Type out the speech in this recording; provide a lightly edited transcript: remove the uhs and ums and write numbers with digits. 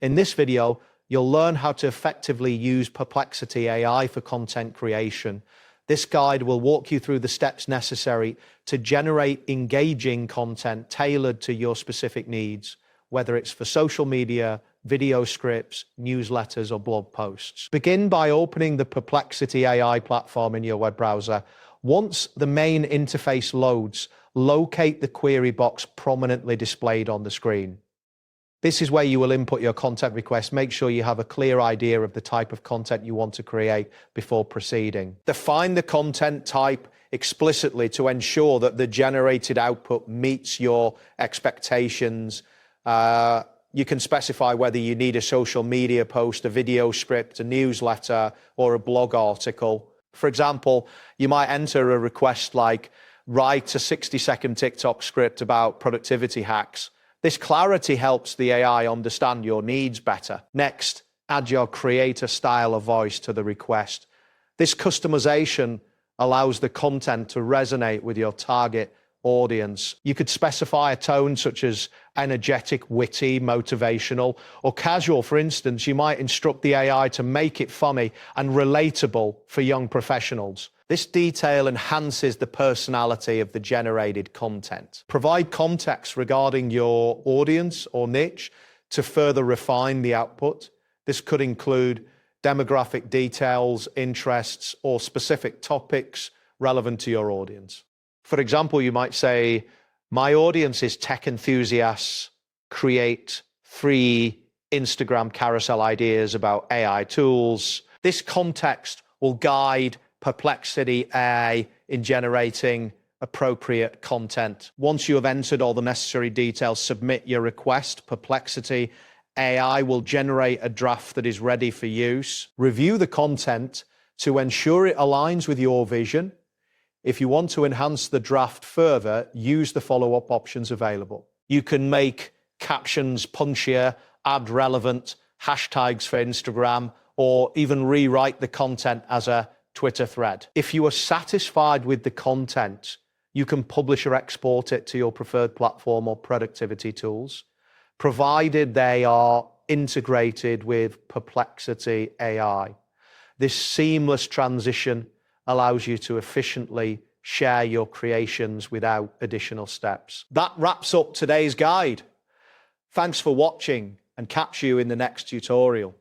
In this video, you'll learn how to effectively use Perplexity AI for content creation. This guide will walk you through the steps necessary to generate engaging content tailored to your specific needs, whether it's for social media, video scripts, newsletters, or blog posts. Begin by opening the Perplexity AI platform in your web browser. Once the main interface loads, locate the query box prominently displayed on the screen. This is where you will input your content request. Make sure you have a clear idea of the type of content you want to create before proceeding. Define the content type explicitly to ensure that the generated output meets your expectations. You can specify whether you need a social media post, a video script, a newsletter, or a blog article. For example, you might enter a request like, write a 60-second TikTok script about productivity hacks. This clarity helps the AI understand your needs better. Next, add your creator style of voice to the request. This customization allows the content to resonate with your target audience. You could specify a tone such as energetic, witty, motivational, or casual. For instance, you might instruct the AI to make it funny and relatable for young professionals. This detail enhances the personality of the generated content. Provide context regarding your audience or niche to further refine the output. This could include demographic details, interests, or specific topics relevant to your audience. For example, you might say, my audience is tech enthusiasts, create 3 Instagram carousel ideas about AI tools. This context will guide Perplexity AI in generating appropriate content. Once you have entered all the necessary details, submit your request. Perplexity AI will generate a draft that is ready for use. Review the content to ensure it aligns with your vision. If you want to enhance the draft further, use the follow-up options available. You can make captions punchier, add relevant hashtags for Instagram, or even rewrite the content as a Twitter thread. If you are satisfied with the content, you can publish or export it to your preferred platform or productivity tools, provided they are integrated with Perplexity AI. This seamless transition allows you to efficiently share your creations without additional steps. That wraps up today's guide. Thanks for watching, and catch you in the next tutorial.